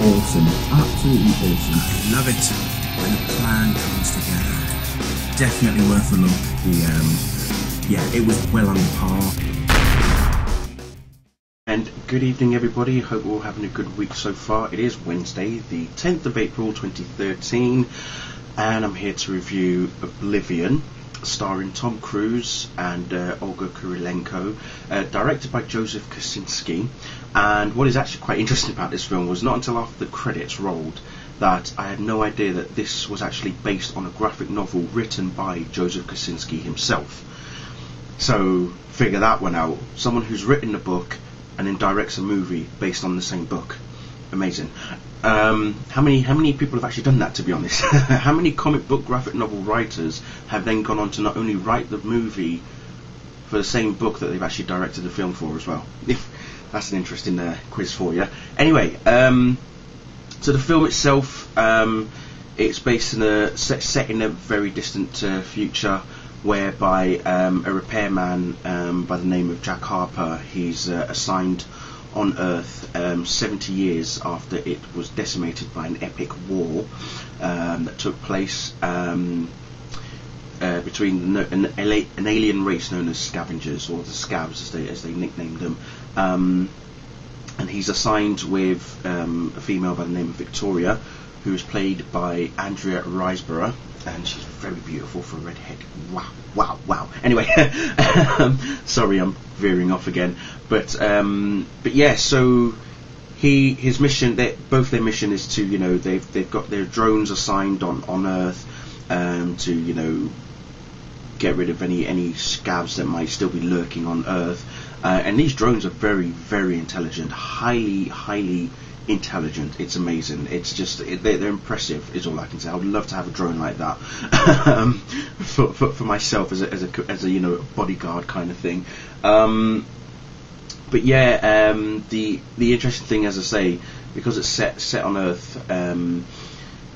awesome, absolutely awesome. I love it when a plan comes together. Definitely worth a look. Yeah, it was well on par. And good evening, everybody. Hope we're all having a good week so far. It is Wednesday, the 10th of April 2013, and I'm here to review Oblivion, starring Tom Cruise and Olga Kurylenko, directed by Joseph Kosinski. And what is actually quite interesting about this film was not until after the credits rolled that I had no idea that this was actually based on a graphic novel written by Joseph Kosinski himself. So figure that one out. Someone who's written a book and then directs a movie based on the same book. Amazing. How many people have actually done that, to be honest? How many comic book graphic novel writers have then gone on to not only write the movie for the same book that they've actually directed the film for as well? That's an interesting quiz for you. Anyway, so the film itself, it's based in set in a very distant future, whereby a repairman by the name of Jack Harper, he's assigned on Earth 70 years after it was decimated by an epic war that took place between an alien race known as scavengers, or the scavs as they nicknamed them, and he's assigned with a female by the name of Victoria, who is played by Andrea Riseborough, and she's very beautiful for a redhead. Wow. Anyway, sorry, I'm veering off again. But yeah, so his mission, both their mission is to, they've got their drones assigned on Earth to, get rid of any scavs that might still be lurking on Earth. And these drones are very, very intelligent, highly intelligent. It's amazing. It's just they're impressive is all I can say. I would love to have a drone like that for myself as a bodyguard kind of thing. But yeah, the interesting thing, as I say, because it's set on Earth,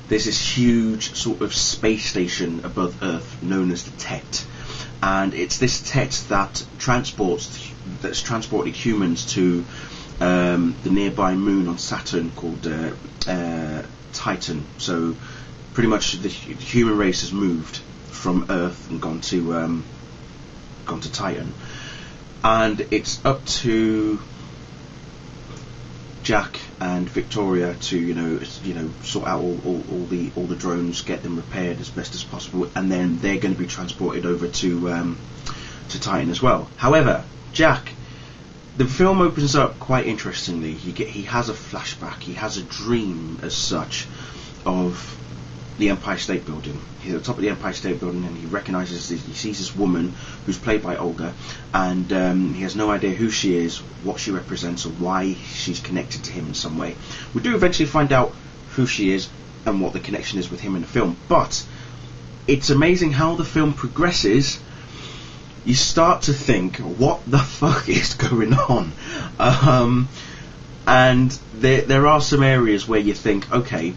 there's this huge sort of space station above Earth known as the Tet, and it's this Tet that's transported humans to the nearby moon on Saturn called Titan. So pretty much the human race has moved from Earth and gone to Titan, and it's up to Jack and Victoria to sort out all the drones, get them repaired as best as possible, and then they're going to be transported over to Titan as well. However, Jack, the film opens up quite interestingly. He has a flashback. He has a dream, as such, of the Empire State Building. He's at the top of the Empire State Building, and he sees this woman who's played by Olga, and he has no idea who she is, what she represents, or why she's connected to him in some way. We do eventually find out who she is and what the connection is with him in the film, but it's amazing how the film progresses. You start to think, what the fuck is going on? And there are some areas where you think, okay,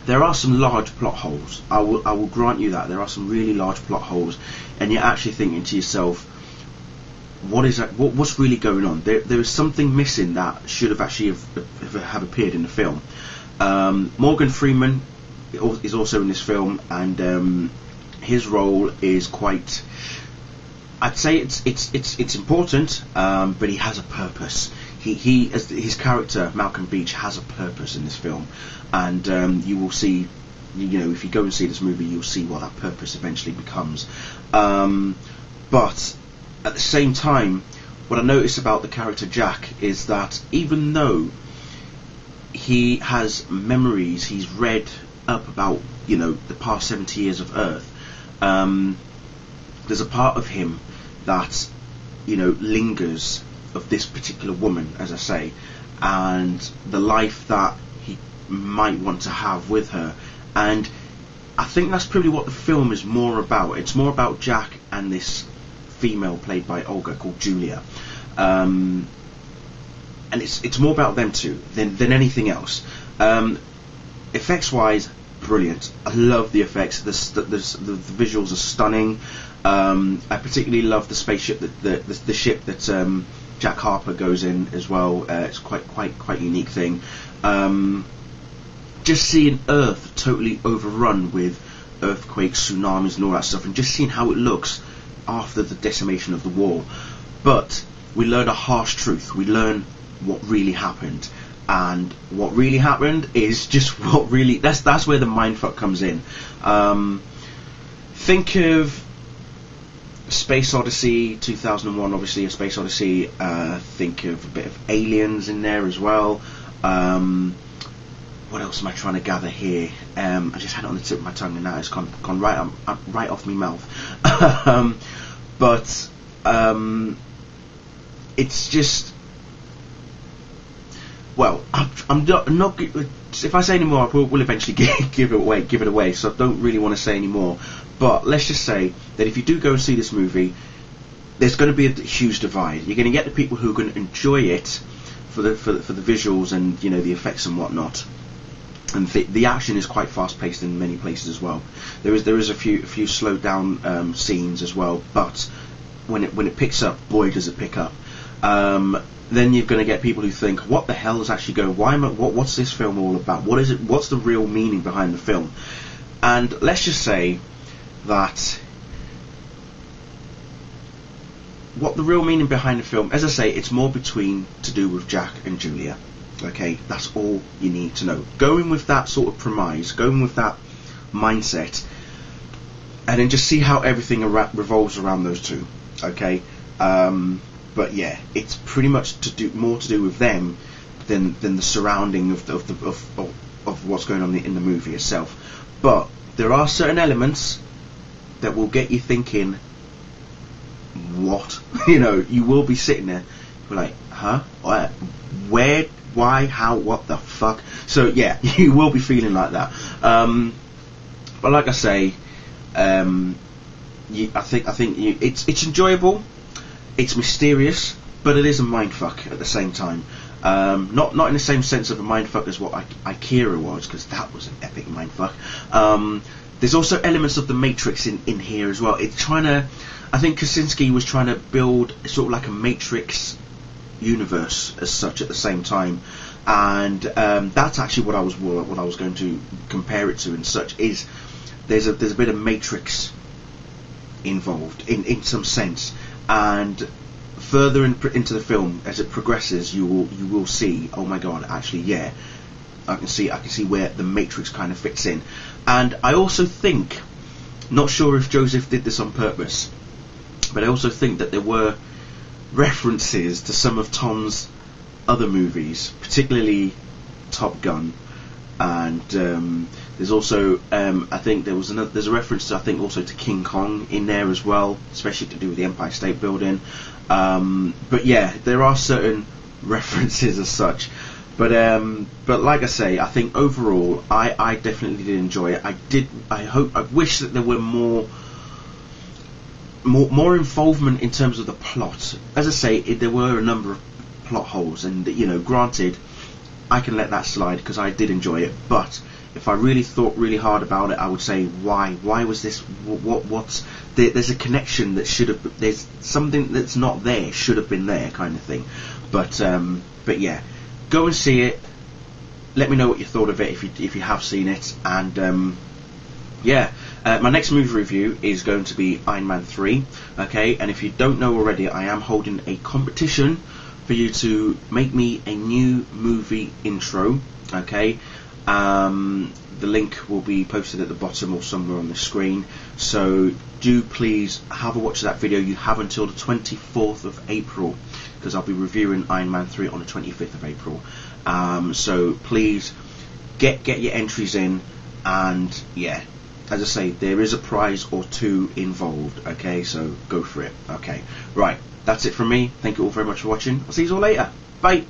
there are some large plot holes. I will grant you that. There are some really large plot holes, and you're actually thinking to yourself, what's really going on? There is something missing that should have actually have appeared in the film. Morgan Freeman is also in this film, and his role is quite, I'd say it's important, but he has a purpose. His character Malcolm Beach has a purpose in this film, and you will see, if you go and see this movie, you'll see what that purpose eventually becomes. But at the same time, what I notice about the character Jack is that even though he has memories, he's read up about the past 70 years of Earth, there's a part of him that lingers of this particular woman, as I say, and the life that he might want to have with her. And I think that's probably what the film is more about. It's more about Jack and this female played by Olga called Julia, and it's more about them two than anything else. Effects wise, brilliant. I love the effects. The visuals are stunning. I particularly love the spaceship, the ship that Jack Harper goes in as well. It's quite unique thing. Just seeing Earth totally overrun with earthquakes, tsunamis and all that stuff, and just seeing how it looks after the decimation of the war. But we learn a harsh truth. We learn what really happened, and what really happened is just what really, that's where the mindfuck comes in. Think of Space Odyssey 2001, obviously a Space Odyssey. Think of a bit of Aliens in there as well. What else am I trying to gather here? I just had it on the tip of my tongue and now it's gone right off my mouth. But it's just, well, I'm not. If I say any more, I will eventually give it away. So I don't really want to say any more. But let's just say that if you do go and see this movie, there's going to be a huge divide. You're going to get the people who are going to enjoy it for the visuals and the effects and whatnot. And the action is quite fast paced in many places as well. There is a few slowed down scenes as well. But when it picks up, boy does it pick up. Then you're going to get people who think, what the hell is actually going? What's this film all about? What is it? What's the real meaning behind the film? And let's just say that what the real meaning behind the film, as I say, it's more to do with Jack and Julia. Okay, that's all you need to know. Going with that sort of premise, going with that mindset, and then just see how everything revolves around those two. Okay, but yeah, it's pretty much more to do with them than the surrounding of what's going on in the movie itself. But there are certain elements that will get you thinking, what? You will be sitting there, you're like, huh? Where? Why? How? What the fuck? So yeah, you will be feeling like that. But like I say, I think it's enjoyable. It's mysterious, but it is a mindfuck at the same time. Not in the same sense of a mindfuck as what Akira was, because that was an epic mindfuck. There's also elements of the Matrix in here as well. I think Kaczynski was trying to build sort of like a Matrix universe as such at the same time, and that's actually what I was going to compare it to and such. Is there's a bit of Matrix involved in some sense, and further into the film as it progresses, you will see, oh my god, actually yeah, I can see where the Matrix kind of fits in. And I also think, not sure if Joseph did this on purpose, but I also think that there were references to some of Tom's other movies, particularly Top Gun, and there's also I think there's a reference to, I think, also to King Kong in there as well, especially to do with the Empire State Building. But yeah, there are certain references as such. But like I say, I think overall I definitely did enjoy it. I wish that there were more involvement in terms of the plot. As I say, there were a number of plot holes, and granted, I can let that slide because I did enjoy it. But if I really thought really hard about it, I would say, why was this? There's a connection that should have. There's something that's not there, should have been there, kind of thing. But yeah, go and see it. Let me know what you thought of it if you have seen it, and yeah. My next movie review is going to be Iron Man 3, okay, and if you don't know already, I am holding a competition for you to make me a new movie intro, okay. The link will be posted at the bottom or somewhere on the screen, so do please have a watch of that video. You have until the 24th of April, because I'll be reviewing Iron Man 3 on the 25th of April. So please get your entries in, and yeah, as I say, there is a prize or two involved, okay, so go for it. Okay, right, that's it from me. Thank you all very much for watching. I'll see you all later. Bye.